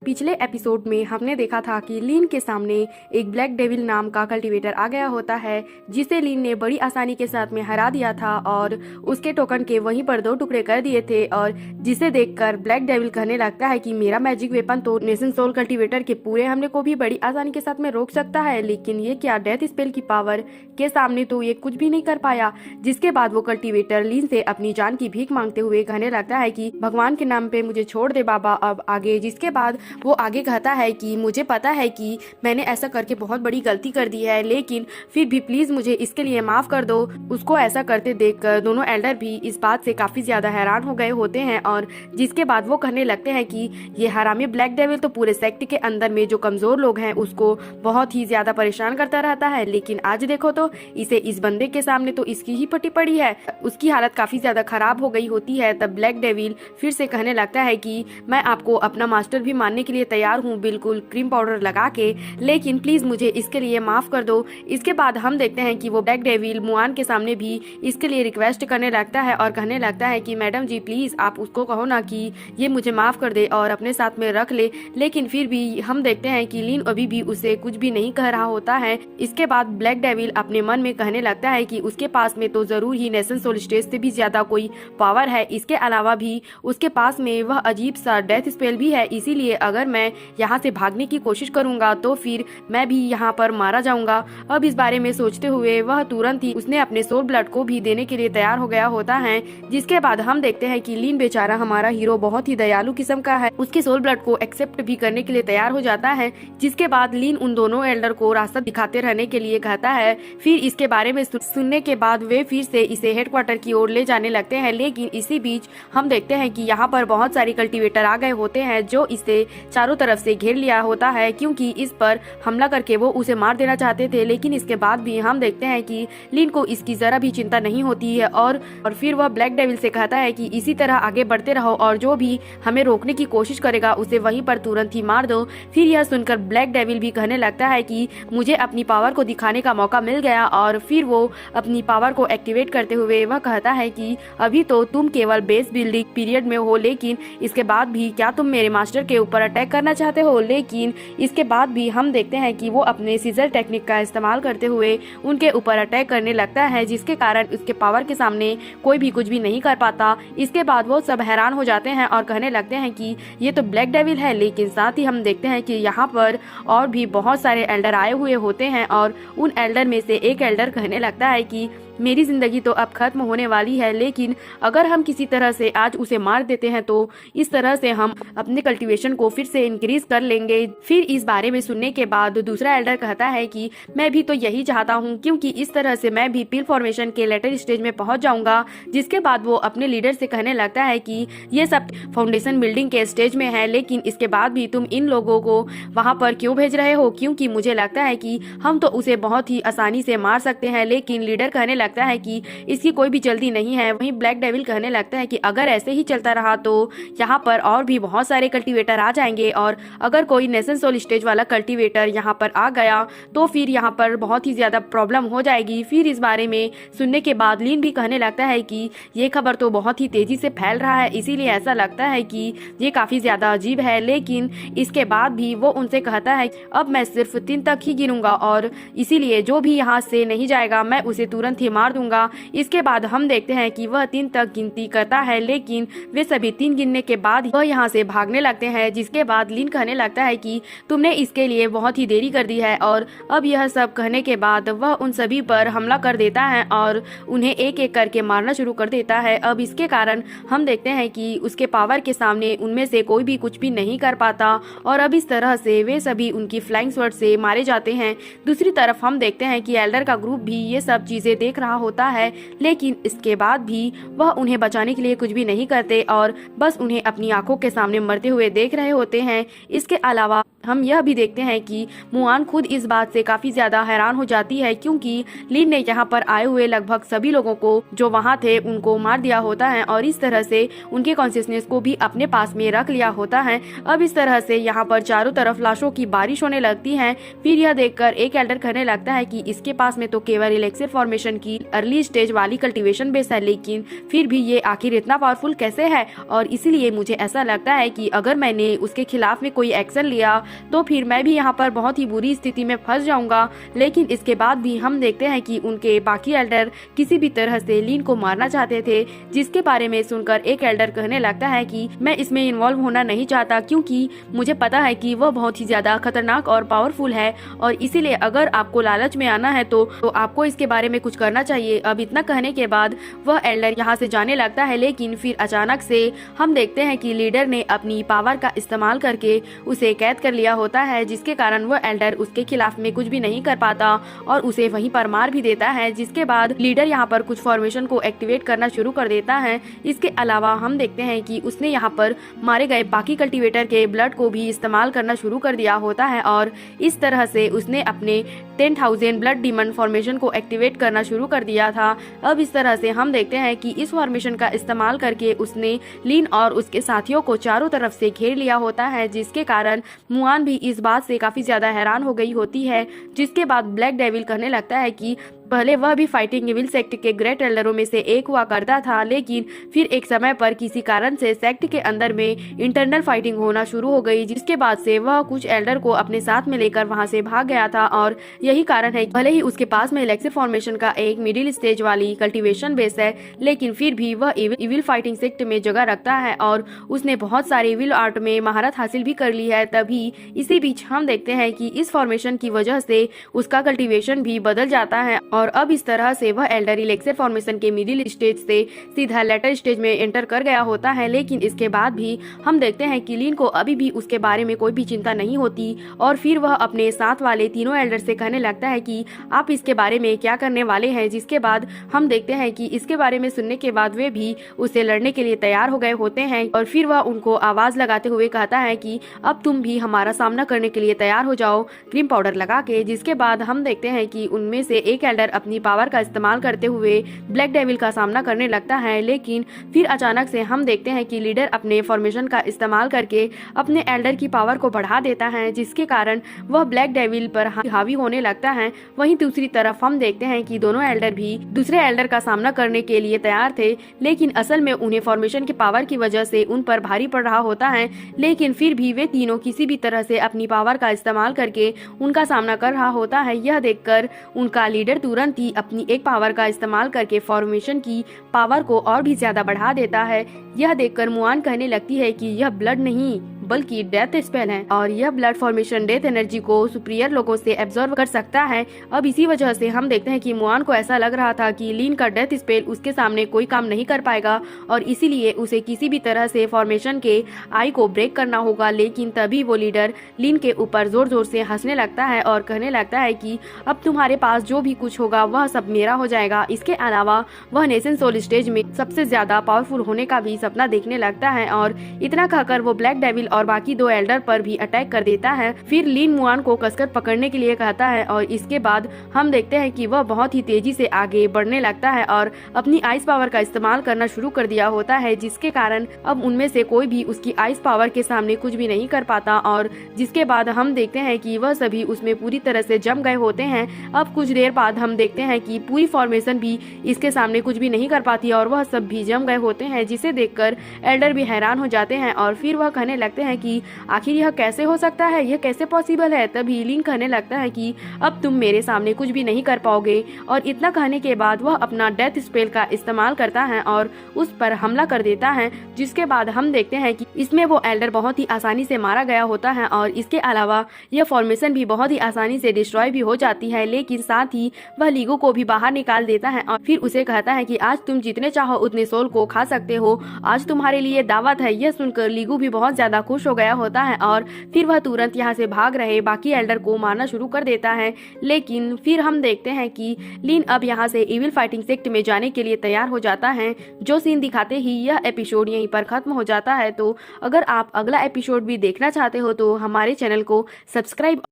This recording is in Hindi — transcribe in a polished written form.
पिछले एपिसोड में हमने देखा था कि लीन के सामने एक ब्लैक डेविल नाम का कल्टीवेटर आ गया होता है, जिसे लीन ने बड़ी आसानी के साथ में हरा दिया था और उसके टोकन के वहीं पर 2 टुकड़े कर दिए थे। और जिसे देखकर ब्लैक डेविल कहने लगता है कि मेरा मैजिक वेपन तो नेशन सोल कल्टीवेटर के पूरे हमले को भी बड़ी आसानी के साथ में रोक सकता है, लेकिन ये क्या डेथ स्पेल की पावर के सामने तो ये कुछ भी नहीं कर पाया। जिसके बाद वो कल्टीवेटर लीन से अपनी जान की भीख मांगते हुए कहने लगता है कि भगवान के नाम पे मुझे छोड़ दे बाबा, अब आगे। जिसके बाद वो आगे कहता है कि मुझे पता है कि मैंने ऐसा करके बहुत बड़ी गलती कर दी है, लेकिन फिर भी प्लीज मुझे इसके लिए माफ कर दो। उसको ऐसा करते देखकर दोनों एल्डर भी इस बात से काफी ज्यादा हैरान हो गए होते हैं। और जिसके बाद वो कहने लगते हैं कि ये हरामी ब्लैक डेविल तो पूरे सेक्ट के अंदर में जो कमजोर लोग हैं उसको बहुत ही ज्यादा परेशान करता रहता है, लेकिन आज देखो तो इसे इस बंदे के सामने तो इसकी ही पट्टी पड़ी है। उसकी हालत काफी ज्यादा खराब हो गई होती है। तब ब्लैक डेविल फिर से कहने लगता है कि मैं आपको अपना मास्टर भी मानने के लिए तैयार हूँ, बिल्कुल क्रीम पाउडर लगा के, लेकिन प्लीज मुझे इसके लिए माफ कर दो। इसके बाद हम देखते हैं कि वो ब्लैक डेविल मुआन के सामने भी इसके लिए रिक्वेस्ट करने लगता है और कहने लगता है कि मैडम जी प्लीज आप उसको कहो ना कि ये मुझे माफ कर दे और अपने साथ में रख ले। लेकिन फिर भी हम देखते हैं कि लीन अभी भी उसे कुछ भी नहीं कह रहा होता है। इसके बाद ब्लैक डेविल अपने मन में कहने लगता है कि उसके पास में तो जरूर ही नेशन सोल स्टेज से भी ज्यादा कोई पावर है, इसके अलावा भी उसके पास में वह अजीब सा डेथ स्पेल भी है, इसीलिए अगर मैं यहाँ से भागने की कोशिश करूंगा तो फिर मैं भी यहाँ पर मारा जाऊंगा। अब इस बारे में सोचते हुए वह तुरंत ही उसने अपने सोल ब्लड को भी देने के लिए तैयार हो गया होता है। जिसके बाद हम देखते हैं कि लीन बेचारा हमारा हीरो बहुत ही दयालु किस्म का है, उसके सोल ब्लड को एक्सेप्ट भी करने के लिए तैयार हो जाता है। जिसके बाद लीन उन दोनों एल्डर को रास्ता दिखाते रहने के लिए कहता है। फिर इसके बारे में सुनने के बाद वे फिर से इसे हेडक्वार्टर की ओर ले जाने लगते हैं, लेकिन इसी बीच हम देखते हैं कि यहाँ पर बहुत सारे कल्टीवेटर आ गए होते हैं जो इसे चारों तरफ से घेर लिया होता है, क्योंकि इस पर हमला करके वो उसे मार देना चाहते थे। लेकिन इसके बाद भी हम देखते हैं कि लीन को इसकी जरा भी चिंता नहीं होती है और फिर वह ब्लैक डेविल से कहता है कि इसी तरह आगे बढ़ते रहो और जो भी हमें रोकने की कोशिश करेगा उसे वहीं पर तुरंत ही मार दो। फिर यह सुनकर ब्लैक डेविल भी कहने लगता है कि मुझे अपनी पावर को दिखाने का मौका मिल गया और फिर वो अपनी पावर को एक्टिवेट करते हुए वह कहता है कि अभी तो तुम केवल बेस बिल्डिंग पीरियड में हो, लेकिन इसके बाद भी क्या तुम मेरे मास्टर के ऊपर अटैक करना चाहते हो। लेकिन इसके बाद भी हम देखते हैं कि वो अपने सीजर टेक्निक का इस्तेमाल करते हुए उनके ऊपर अटैक करने लगता है, जिसके कारण उसके पावर के सामने कोई भी कुछ भी नहीं कर पाता। इसके बाद वो सब हैरान हो जाते हैं और कहने लगते हैं कि ये तो ब्लैक डेविल है, लेकिन साथ ही हम देखते हैं कि यहाँ पर और भी बहुत सारे एल्डर आए हुए होते हैं और उन एल्डर में से एक एल्डर कहने लगता है कि मेरी जिंदगी तो अब खत्म होने वाली है, लेकिन अगर हम किसी तरह से आज उसे मार देते हैं तो इस तरह से हम अपने कल्टीवेशन को फिर से इंक्रीज कर लेंगे। फिर इस बारे में सुनने के बाद दूसरा एल्डर कहता है कि मैं भी तो यही चाहता हूँ, क्योंकि इस तरह से मैं भी पिल फॉर्मेशन के लेटर स्टेज में पहुंच जाऊंगा। जिसके बाद वो अपने लीडर से कहने लगता है कि ये सब फाउंडेशन बिल्डिंग के स्टेज में है, लेकिन इसके बाद भी तुम इन लोगों को वहाँ पर क्यों भेज रहे हो, क्योंकि मुझे लगता है कि हम तो उसे बहुत ही आसानी से मार सकते हैं। लेकिन लीडर कहने लगता है कि इसकी कोई भी जल्दी नहीं है। वहीं ब्लैक डेविल कहने लगता है कि अगर ऐसे ही चलता रहा तो यहाँ पर और भी बहुत सारे कल्टीवेटर आ जाएंगे और अगर कोई नेशन सोल स्टेज वाला कल्टीवेटर यहाँ पर आ गया तो फिर यहाँ पर बहुत ही ज्यादा प्रॉब्लम हो जाएगी। फिर इस बारे में सुनने के बाद लीन भी कहने लगता है कि ये खबर तो बहुत ही तेजी से फैल रहा है, इसीलिए ऐसा लगता है कि ये काफी ज्यादा अजीब है। लेकिन इसके बाद भी वो उनसे कहता है अब मैं सिर्फ 3 तक ही गिनूंगा और इसीलिए जो भी यहाँ से नहीं जाएगा मैं उसे तुरंत ही मार दूंगा। इसके बाद हम देखते हैं कि वह 3 तक गिनती करता है, लेकिन वे सभी 3 गिनने के बाद वह यहाँ से भागने लगते हैं। जिसके बाद लीन कहने लगता है कि तुमने इसके लिए बहुत ही देरी कर दी है और अब यह सब कहने के बाद वह उन सभी पर हमला कर देता है और उन्हें एक एक करके मारना शुरू कर देता है। अब इसके कारण हम देखते हैं कि उसके पावर के सामने उनमें से कोई भी कुछ भी नहीं कर पाता और अब इस तरह से वे सभी उनकी फ्लाइंग स्वॉर्ड से मारे जाते हैं। दूसरी तरफ हम देखते हैं कि एल्डर का ग्रुप भी ये सब चीजें देख रहा होता है, लेकिन इसके बाद भी वह उन्हें बचाने के लिए कुछ भी नहीं करते और बस उन्हें अपनी आंखों के सामने मरते हुए देख रहे होते हैं। इसके अलावा हम यह भी देखते हैं कि मुआन खुद इस बात से काफी ज्यादा हैरान हो जाती है क्योंकि लिन ने यहाँ पर आए हुए लगभग सभी लोगों को जो वहाँ थे उनको मार दिया होता है और इस तरह से उनके कॉन्शियसनेस को भी अपने पास में रख लिया होता है। अब इस तरह से यहाँ पर चारों तरफ लाशों की बारिश होने लगती है। फिर यह देखकर एक एल्डर कहने लगता है कि इसके पास में तो केवल इलेक्सिर फॉर्मेशन की अर्ली स्टेज वाली कल्टीवेशन बेस है, लेकिन फिर भी ये आखिर इतना पावरफुल कैसे है। और इसीलिए मुझे ऐसा लगता है कि अगर मैंने उसके खिलाफ में कोई एक्शन लिया तो फिर मैं भी यहाँ पर बहुत ही बुरी स्थिति में फंस जाऊंगा। लेकिन इसके बाद भी हम देखते हैं कि उनके बाकी एल्डर किसी भी तरह से लिन को मारना चाहते थे, जिसके बारे में सुनकर एक एल्डर कहने लगता है कि मैं इसमें इन्वॉल्व होना नहीं चाहता क्योंकि मुझे पता है कि वह बहुत ही ज्यादा खतरनाक और पावरफुल है और इसीलिए अगर आपको लालच में आना है तो आपको इसके बारे में कुछ करना चाहिए। अब इतना कहने के बाद वह एल्डर यहाँ से जाने लगता है, लेकिन फिर अचानक से हम देखते हैं कि लीडर ने अपनी पावर का इस्तेमाल करके उसे कैद कर लिया होता है, जिसके कारण वह एल्डर उसके खिलाफ में कुछ भी नहीं कर पाता और उसे वहीं पर मार भी देता है। जिसके बाद लीडर यहाँ पर कुछ फॉर्मेशन को एक्टिवेट करना शुरू कर देता है। इसके अलावा हम देखते हैं कि उसने यहाँ पर मारे गए बाकी कल्टीवेटर के ब्लड को भी इस्तेमाल करना शुरू कर दिया होता है और इस तरह से उसने अपने 10,000 ब्लड डीमन फॉर्मेशन को एक्टिवेट करना शुरू कर दिया था। अब इस तरह से हम देखते हैं कि इस फॉर्मेशन का इस्तेमाल करके उसने लिन और उसके साथियों को चारों तरफ से घेर लिया होता है, जिसके कारण मुआन भी इस बात से काफी ज्यादा हैरान हो गई होती है। जिसके बाद ब्लैक डेविल कहने लगता है कि पहले वह भी फाइटिंग इविल सेक्ट के ग्रेट एल्डरों में से एक हुआ करता था, लेकिन फिर एक समय पर किसी कारण से सेक्ट के अंदर में इंटरनल फाइटिंग होना शुरू हो गई, जिसके बाद से वह कुछ एल्डर को अपने साथ में लेकर वहां से भाग गया था। और यही कारण है भले ही उसके पास में इलेक्सिर फॉर्मेशन का एक मिडिल स्टेज वाली कल्टीवेशन बेस है, लेकिन फिर भी वह इविल फाइटिंग सेक्ट में जगह रखता है और उसने बहुत सारे इविल आर्ट में महारत हासिल भी कर ली है। तभी इसी बीच हम देखते हैं कि इस फॉर्मेशन की वजह से उसका कल्टीवेशन भी बदल जाता है और अब इस तरह से वह एल्डर इलेक्सिर फॉर्मेशन के मिडिल स्टेज से सीधा लेटर स्टेज में एंटर कर गया होता है। लेकिन इसके बाद भी हम देखते हैं कि लिन को अभी भी उसके बारे में कोई भी चिंता नहीं होती और फिर वह अपने साथ वाले तीनों एल्डर से कहने लगता है कि आप इसके बारे में क्या करने वाले हैं। जिसके बाद हम देखते हैं कि इसके बारे में सुनने के बाद वे भी उससे लड़ने के लिए तैयार हो गए होते हैं और फिर वह उनको आवाज लगाते हुए कहता है कि अब तुम भी हमारा सामना करने के लिए तैयार हो जाओ क्रीम पाउडर लगा के। जिसके बाद हम देखते हैं कि उनमें से एक एल्डर अपनी पावर का इस्तेमाल करते हुए ब्लैक डेविल का सामना करने लगता है, लेकिन फिर अचानक से हम देखते हैं कि लीडर अपने फॉर्मेशन का इस्तेमाल करके अपने एल्डर की पावर को बढ़ा देता है, जिसके कारण वह ब्लैक डेविल पर हावी होने लगता है। वहीं दूसरी तरफ हम देखते हैं कि दोनों एल्डर भी दूसरे एल्डर का सामना करने के लिए तैयार थे, लेकिन असल में उन्हें फॉर्मेशन की पावर की वजह से उन पर भारी पड़ रहा होता है। लेकिन फिर भी वे तीनों किसी भी तरह से अपनी पावर का इस्तेमाल करके उनका सामना कर रहा होता है। यह देखकर उनका लीडर तुरंत ही अपनी एक पावर का इस्तेमाल करके फॉर्मेशन की पावर को और भी ज्यादा बढ़ा देता है। यह देखकर मुआन कहने लगती है कि यह ब्लड नहीं बल्कि डेथ स्पेल है और यह ब्लड फॉर्मेशन डेथ एनर्जी को सुपीरियर लोगों से एब्जॉर्ब कर सकता है। अब इसी वजह से हम देखते हैं कि मुआन को ऐसा लग रहा था कि लिन का डेथ स्पेल उसके सामने कोई काम नहीं कर पाएगा और इसीलिए उसे किसी भी तरह से फॉर्मेशन के आई को ब्रेक करना होगा। लेकिन तभी वो लीडर लिन के ऊपर जोर जोर से हंसने लगता है और कहने लगता है कि अब तुम्हारे पास जो भी कुछ होगा वह सब मेरा हो जाएगा। इसके अलावा वह नेशन सोल स्टेज में सबसे ज्यादा पावरफुल होने का भी सपना देखने लगता है और इतना कहकर वो ब्लैक डेविल और बाकी दो एल्डर पर भी अटैक कर देता है। फिर लिन मुआन को कसकर पकड़ने के लिए कहता है और इसके बाद हम देखते हैं कि वह बहुत ही तेजी से आगे बढ़ने लगता है और अपनी आइस पावर का इस्तेमाल करना शुरू कर दिया होता है, जिसके कारण अब उनमें से कोई भी उसकी आइस पावर के सामने कुछ भी नहीं कर पाता और जिसके बाद हम देखते हैं कि वह सभी उसमें पूरी तरह से जम गए होते हैं। अब कुछ देर बाद हम देखते हैं कि पूरी फॉर्मेशन भी इसके सामने कुछ भी नहीं कर पाती और वह सब भी जम गए होते हैं, जिसे देखकर एल्डर भी हैरान हो जाते हैं और फिर वह कहने लगते हैं कि आखिर यह कैसे हो सकता है, यह कैसे पॉसिबल है। तभी लिन कहने लगता है कि अब तुम मेरे सामने कुछ भी नहीं कर पाओगे और इतना कहने के बाद वह अपना डेथ स्पेल का इस्तेमाल करता है और उस पर हमला कर देता है। जिसके बाद हम देखते हैं कि इसमें वो एल्डर बहुत ही आसानी से मारा गया होता है और इसके अलावा यह फॉर्मेशन भी बहुत ही आसानी से डिस्ट्रॉय भी हो जाती है। लेकिन साथ ही वह लीगो को भी बाहर निकाल देता है और फिर उसे कहता है कि आज तुम जितने चाहो उतने सोल को खा सकते हो, आज तुम्हारे लिए दावत है। यह सुनकर लीगो भी बहुत ज्यादा खुश खुश हो गया होता है और फिर वह तुरंत यहाँ से भाग रहे बाकी एल्डर को मारना शुरू कर देता है। लेकिन फिर हम देखते हैं कि लिन अब यहाँ से इविल फाइटिंग सेक्ट में जाने के लिए तैयार हो जाता है। जो सीन दिखाते ही यह एपिसोड यहीं पर खत्म हो जाता है। तो अगर आप अगला एपिसोड भी देखना चाहते हो तो हमारे चैनल को सब्सक्राइब